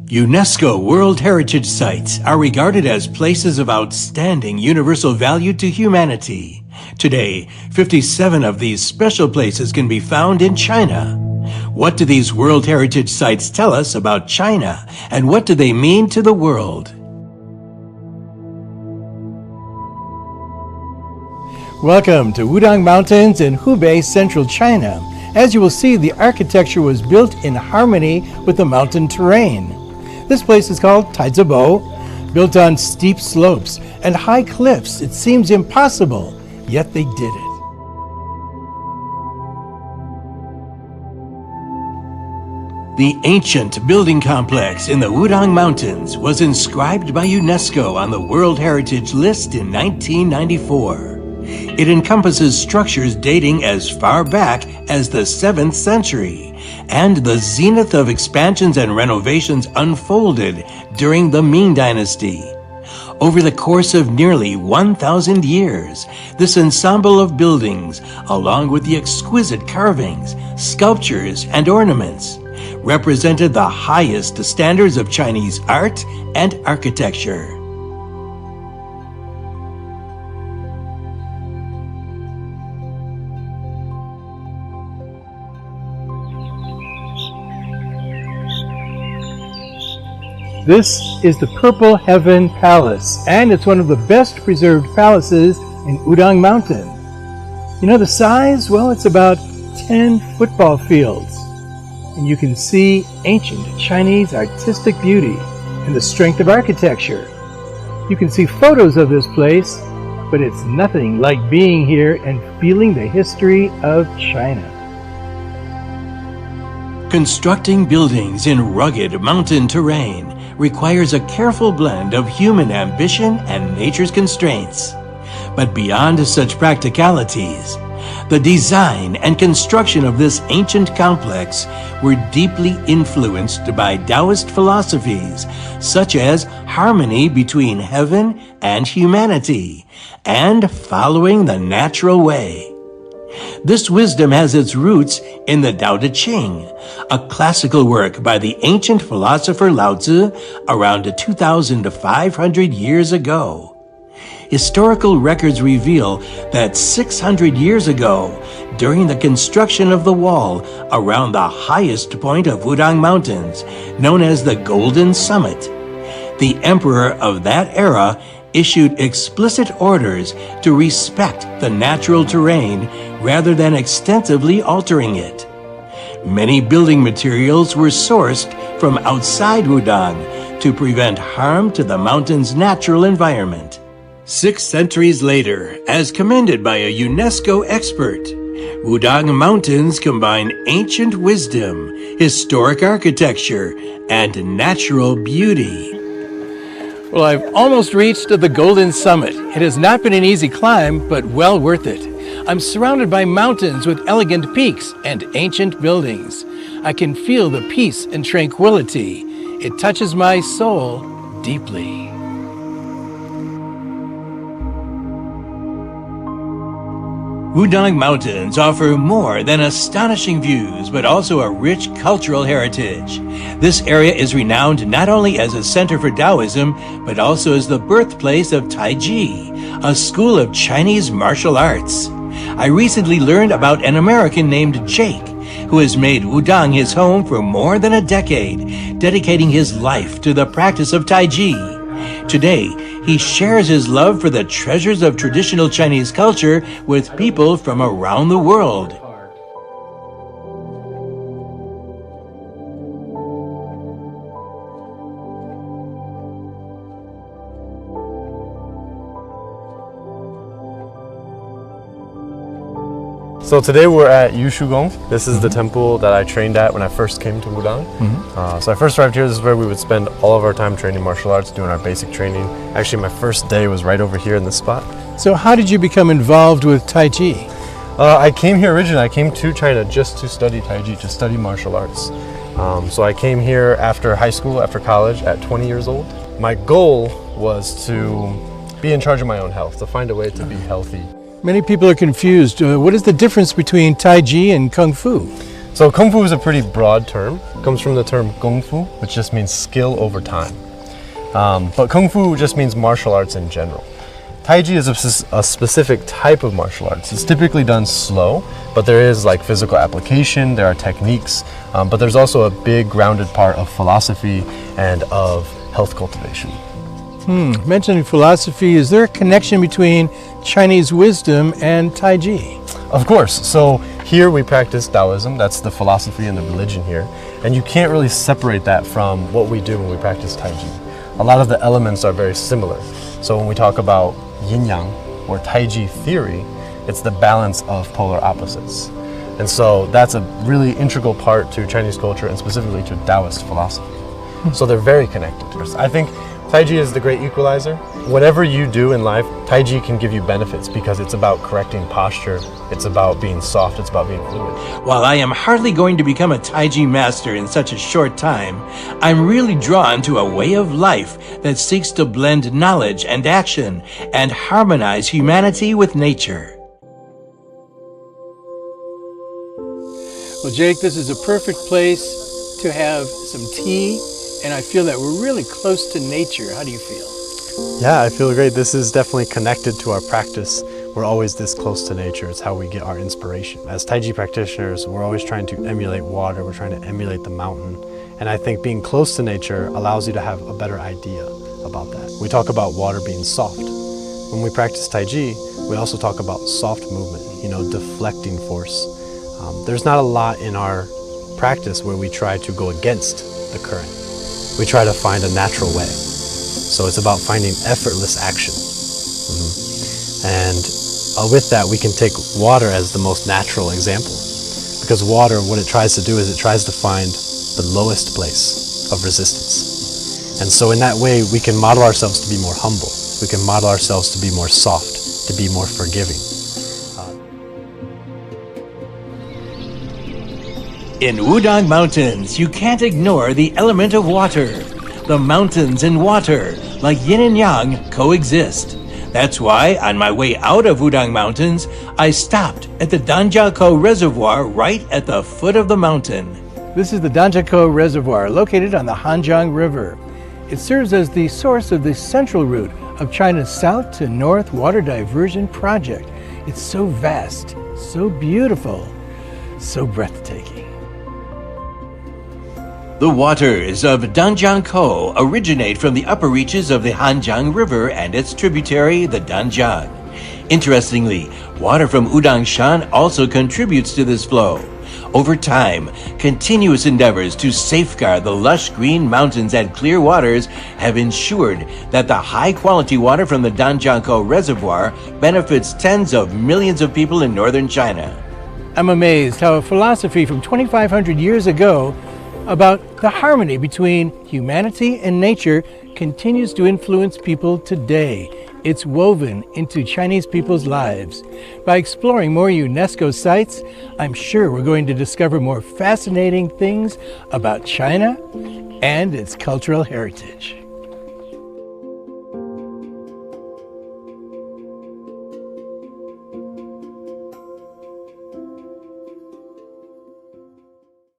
UNESCO World Heritage Sites are regarded as places of outstanding universal value to humanity. Today, 57 of these special places can be found in China. What do these World Heritage Sites tell us about China, and what do they mean to the world? Welcome to Wudang Mountains in Hubei, central China. As you will see, the architecture was built in harmony with the mountain terrain. This place is called Taizibo. Built on steep slopes and high cliffs, it seems impossible, yet they did it. The ancient building complex in the Wudang Mountains was inscribed by UNESCO on the World Heritage List in 1994. It encompasses structures dating as far back as the 7th century, and the zenith of expansions and renovations unfolded during the Ming Dynasty. Over the course of nearly 1,000 years, this ensemble of buildings, along with the exquisite carvings, sculptures, and ornaments, represented the highest standards of Chinese art and architecture. This is the Purple Heaven Palace, and it's one of the best preserved palaces in Wudang Mountain. You know the size? Well, it's about 10 football fields. And you can see ancient Chinese artistic beauty and the strength of architecture. You can see photos of this place, but it's nothing like being here and feeling the history of China. Constructing buildings in rugged mountain terrain requires a careful blend of human ambition and nature's constraints. But beyond such practicalities, the design and construction of this ancient complex were deeply influenced by Taoist philosophies such as harmony between heaven and humanity and following the natural way. This wisdom has its roots in the Tao Te Ching, a classical work by the ancient philosopher Lao Tzu around 2,500 years ago. Historical records reveal that 600 years ago, during the construction of the wall around the highest point of Wudang Mountains, known as the Golden Summit, the emperor of that era issued explicit orders to respect the natural terrain rather than extensively altering it. Many building materials were sourced from outside Wudang to prevent harm to the mountain's natural environment. 6 centuries later, as commended by a UNESCO expert, Wudang Mountains combine ancient wisdom, historic architecture, and natural beauty. Well, I've almost reached the Golden Summit. It has not been an easy climb, but well worth it. I'm surrounded by mountains with elegant peaks and ancient buildings. I can feel the peace and tranquility. It touches my soul deeply. Wudang Mountains offer more than astonishing views, but also a rich cultural heritage. This area is renowned not only as a center for Taoism, but also as the birthplace of Taiji, a school of Chinese martial arts. I recently learned about an American named Jake, who has made Wudang his home for more than a decade, dedicating his life to the practice of Taiji. Today, he shares his love for the treasures of traditional Chinese culture with people from around the world. So today we're at Yushugong. This is the temple that I trained at when I first came to Wudang. So I first arrived here. This is where we would spend all of our time training martial arts, doing our basic training. Actually, my first day was right over here in this spot. So how did you become involved with Tai Chi? I came here originally. I came to China just to study Tai Chi, to study martial arts. So I came here after high school, after college, at 20 years old. My goal was to be in charge of my own health, to find a way to be healthy. Many people are confused. What is the difference between Tai Chi and Kung Fu? So Kung Fu is a pretty broad term. It comes from the term Kung Fu, which just means skill over time. But Kung Fu just means martial arts in general. Tai Chi is a specific type of martial arts. It's typically done slow, but there is like physical application, there are techniques, but there's also a big grounded part of philosophy and of health cultivation. Mentioning philosophy, is there a connection between Chinese wisdom and Tai Chi? Of course. So here we practice Taoism, that's the philosophy and the religion here, and you can't really separate that from what we do when we practice Tai Chi. A lot of the elements are very similar. So when we talk about yin-yang or Tai Chi theory, it's the balance of polar opposites. And so that's a really integral part to Chinese culture and specifically to Taoist philosophy. So they're very connected. I think Tai Chi is the great equalizer. Whatever you do in life, Tai Chi can give you benefits because it's about correcting posture, it's about being soft, it's about being fluid. While I am hardly going to become a Tai Chi master in such a short time, I'm really drawn to a way of life that seeks to blend knowledge and action and harmonize humanity with nature. Well, Jake, this is a perfect place to have some tea, and I feel that we're really close to nature. How do you feel? Yeah, I feel great. This is definitely connected to our practice. We're always this close to nature. It's how we get our inspiration. As Tai Chi practitioners, we're always trying to emulate water. We're trying to emulate the mountain. And I think being close to nature allows you to have a better idea about that. We talk about water being soft. When we practice Tai Chi, we also talk about soft movement, deflecting force. There's not a lot in our practice where we try to go against the current. We try to find a natural way. So it's about finding effortless action. And with that, we can take water as the most natural example. Because water, what it tries to do is it tries to find the lowest place of resistance. And so in that way, we can model ourselves to be more humble. We can model ourselves to be more soft, to be more forgiving. In Wudang Mountains, you can't ignore the element of water. The mountains and water, like yin and yang, coexist. That's why, on my way out of Wudang Mountains, I stopped at the Danjiakou Reservoir right at the foot of the mountain. This is the Danjiakou Reservoir, located on the Hanjiang River. It serves as the source of the central route of China's south to north water diversion project. It's so vast, so beautiful, so breathtaking. The waters of Danjiakou originate from the upper reaches of the Hanjiang River and its tributary, the Danjiang. Interestingly, water from Wudangshan also contributes to this flow. Over time, continuous endeavors to safeguard the lush green mountains and clear waters have ensured that the high-quality water from the Danjiakou Reservoir benefits tens of millions of people in northern China. I'm amazed how a philosophy from 2,500 years ago about the harmony between humanity and nature continues to influence people today. It's woven into Chinese people's lives. By exploring more UNESCO sites, I'm sure we're going to discover more fascinating things about China and its cultural heritage.